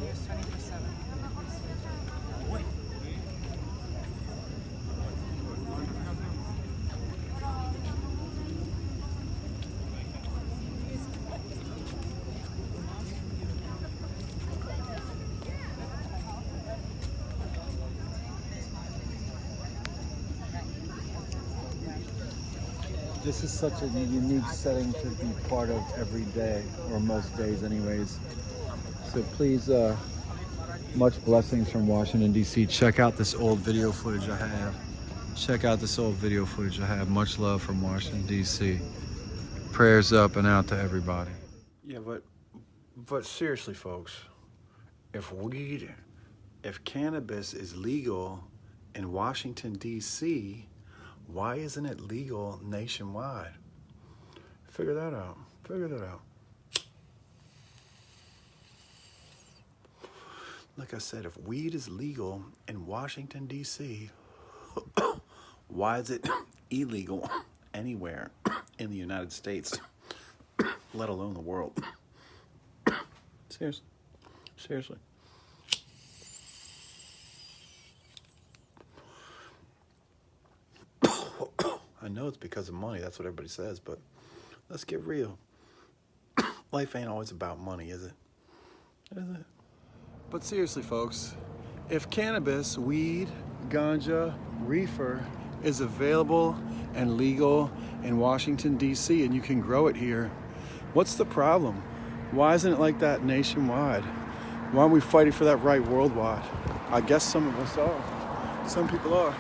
years, 24/7. This is such a unique setting to be part of every day, or most days anyways. So please, much blessings from Washington, D.C. Check out this old video footage I have. Check out this old video footage I have. Much love from Washington, D.C. Prayers up and out to everybody. Yeah, but seriously, folks, if cannabis is legal in Washington, D.C., why isn't it legal nationwide? Figure that out. Figure that out. Like I said, if weed is legal in Washington, D.C., why is it illegal anywhere in the United States, let alone the world? Seriously. Seriously. I know it's because of money. That's what everybody says, but let's get real. Life ain't always about money, is it? Is it? But seriously, folks, if cannabis, weed, ganja, reefer is available and legal in Washington, D.C., and you can grow it here, what's the problem? Why isn't it like that nationwide? Why aren't we fighting for that right worldwide? I guess some of us are. Some people are.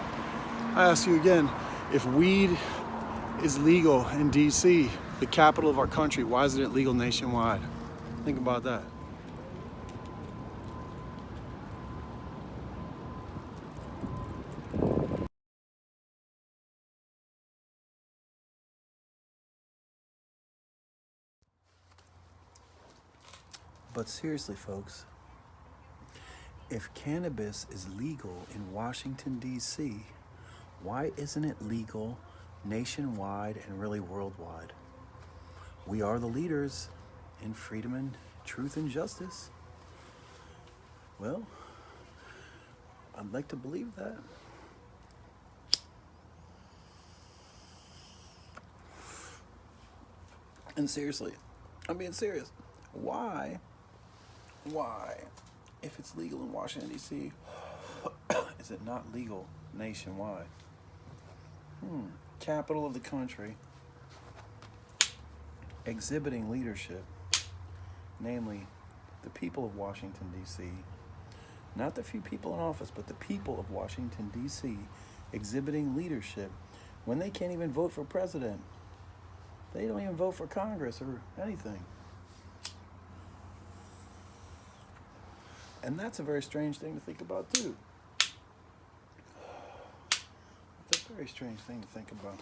I ask you again, if weed is legal in D.C., the capital of our country, why isn't it legal nationwide? Think about that. But seriously, folks, if cannabis is legal in Washington, D.C., why isn't it legal nationwide and really worldwide? We are the leaders in freedom and truth and justice. Well, I'd like to believe that. And seriously, I'm being serious. Why, if it's legal in Washington, D.C., is it not legal nationwide? Capital of the country, exhibiting leadership, namely the people of Washington, D.C., not the few people in office, but the people of Washington, D.C., exhibiting leadership when they can't even vote for president. They don't even vote for Congress or anything. And that's a very strange thing to think about, too. It's a very strange thing to think about.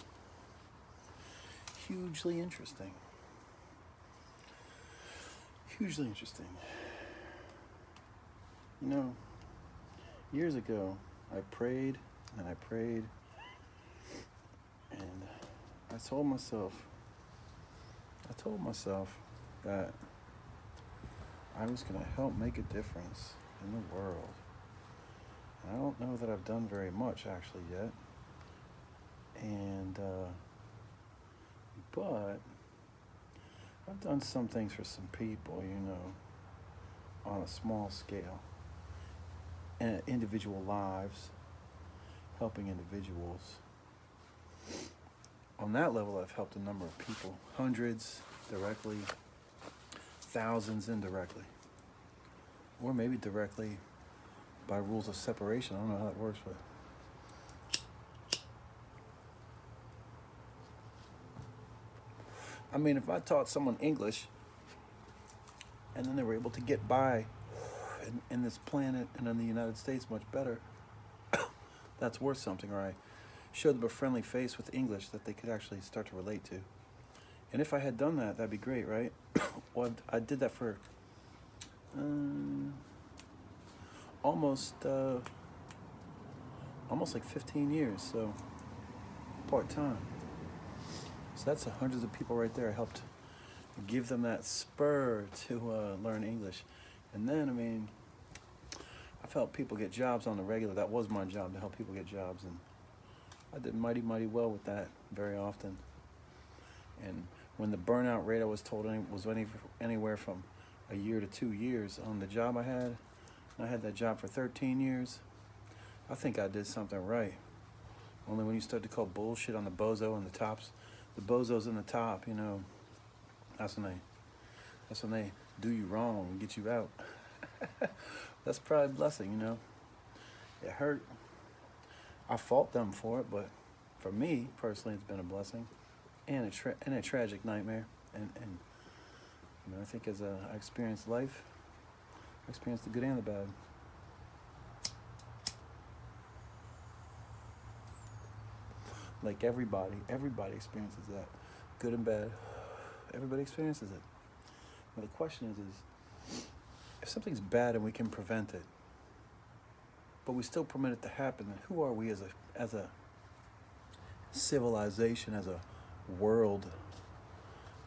Hugely interesting. Hugely interesting. You know, years ago, I prayed and I prayed, and I told myself that I was going to help make a difference in the world. And I don't know that I've done very much actually yet. And, but I've done some things for some people, you know, on a small scale. And individual lives, helping individuals. On that level, I've helped a number of people, hundreds directly, thousands indirectly, or maybe directly by rules of separation. I don't know how that works, but I mean, if I taught someone English and then they were able to get by in this planet and in the United States much better, that's worth something. Or I showed them a friendly face with English that they could actually start to relate to. And if I had done that, that'd be great, right? Well, I did that for almost like 15 years, so part-time. So that's hundreds of people right there I helped give them that spur to learn English. And then, I mean, I felt people get jobs on the regular. That was my job, to help people get jobs, and I did mighty well with that very often. And when the burnout rate I was told was anywhere from a year to 2 years on the job I had that job for 13 years, I think I did something right. Only when you start to call bullshit on the bozo and the tops, the bozos in the top, you know, that's when they do you wrong and get you out. That's probably a blessing, you know. It hurt. I fault them for it, but for me personally, it's been a blessing and a tragic nightmare. And you know, I think as I experienced life, I experienced the good and the bad. Like everybody experiences that, good and bad. Everybody experiences it. But the question is if something's bad and we can prevent it, but we still permit it to happen, then who are we as a civilization, as a world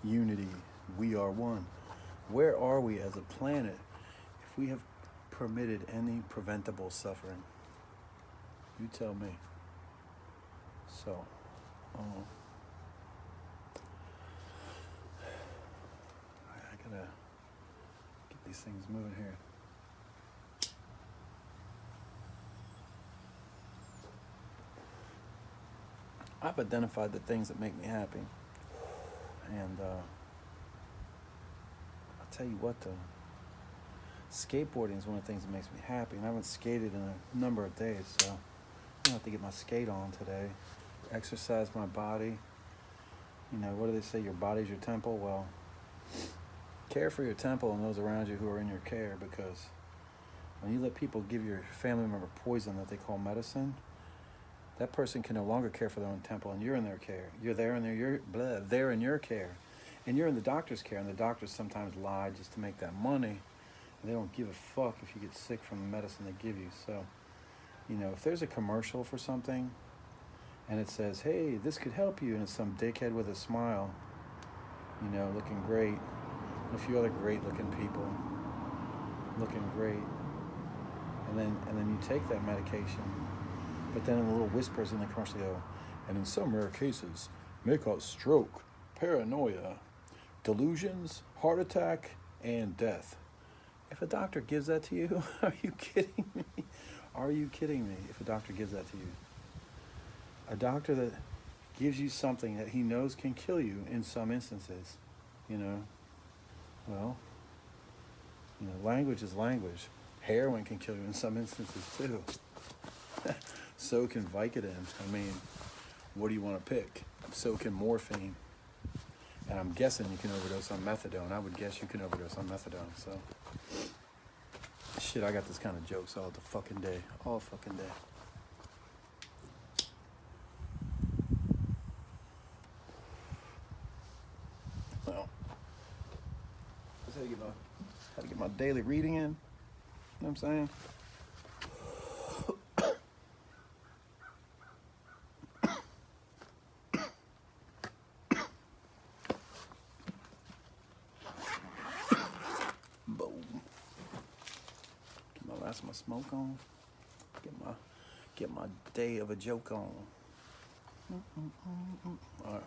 unity? We are one. Where are we as a planet if we have permitted any preventable suffering? You tell me. So, I gotta get these things moving here. I've identified the things that make me happy, and I'll tell you what, though, skateboarding is one of the things that makes me happy, and I haven't skated in a number of days, so I'm gonna have to get my skate on today, exercise my body. You know, what do they say, your body's your temple? Well, care for your temple and those around you who are in your care, because when you let people give your family member poison that they call medicine, that person can no longer care for their own temple, and you're in their care. You're there and they're in your care. And you're in the doctor's care, and the doctors sometimes lie just to make that money. And they don't give a fuck if you get sick from the medicine they give you. So, you know, if there's a commercial for something and it says, hey, this could help you, and it's some dickhead with a smile, you know, looking great, and a few other great looking people looking great, and then you take that medication, but then in the little whispers in the commercial, go, and in some rare cases may cause stroke, paranoia, delusions, heart attack, and death. If a doctor gives that to you, are you kidding me? Are you kidding me if a doctor gives that to you? A doctor that gives you something that he knows can kill you in some instances, you know. Well, you know, language is language. Heroin can kill you in some instances too. So can Vicodin. I mean, what do you want to pick? So can morphine. And I'm guessing you can overdose on methadone. I would guess you can overdose on methadone. So, shit, I got this kind of jokes all the fucking day. All fucking day. Well, just had to get my daily reading in. You know what I'm saying? That's my smoke on. Get my day of a joke on. All right.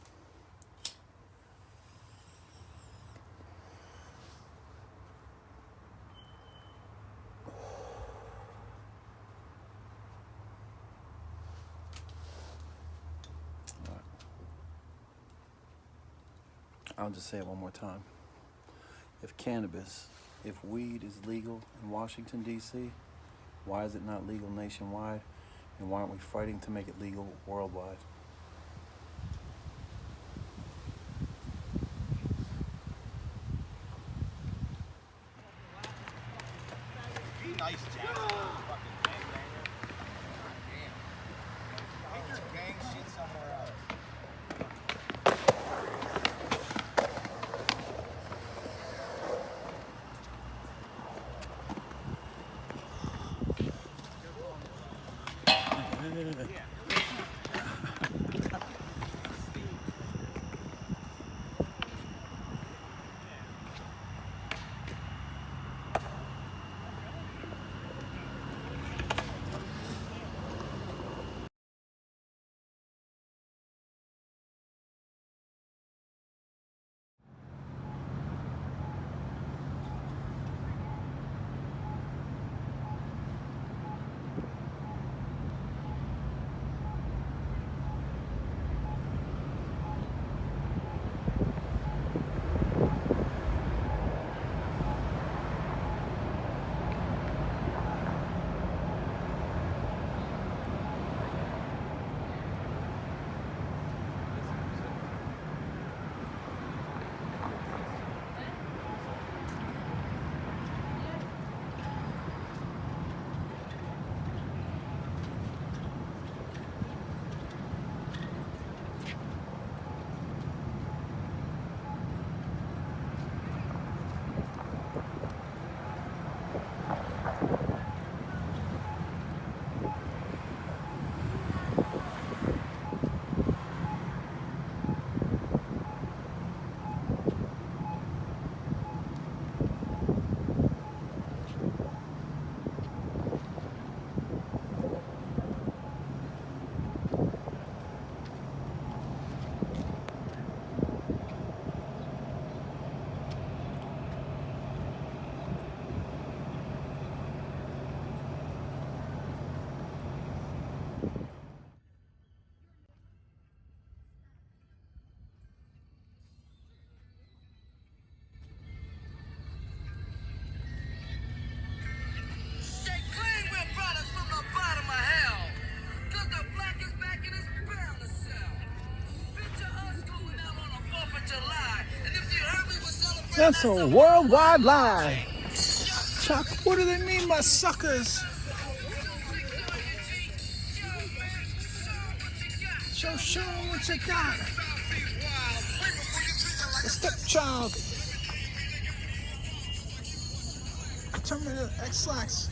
I'll just say it one more time. If weed is legal in Washington, D.C., why is it not legal nationwide? And why aren't we fighting to make it legal worldwide? Be nice, Jack. Fucking gang banger. Damn. Take your gang shit somewhere else. That's a worldwide lie. Chuck, what do they mean by suckers? Show 'em what you got. The stepchild. Terminator X-Lax.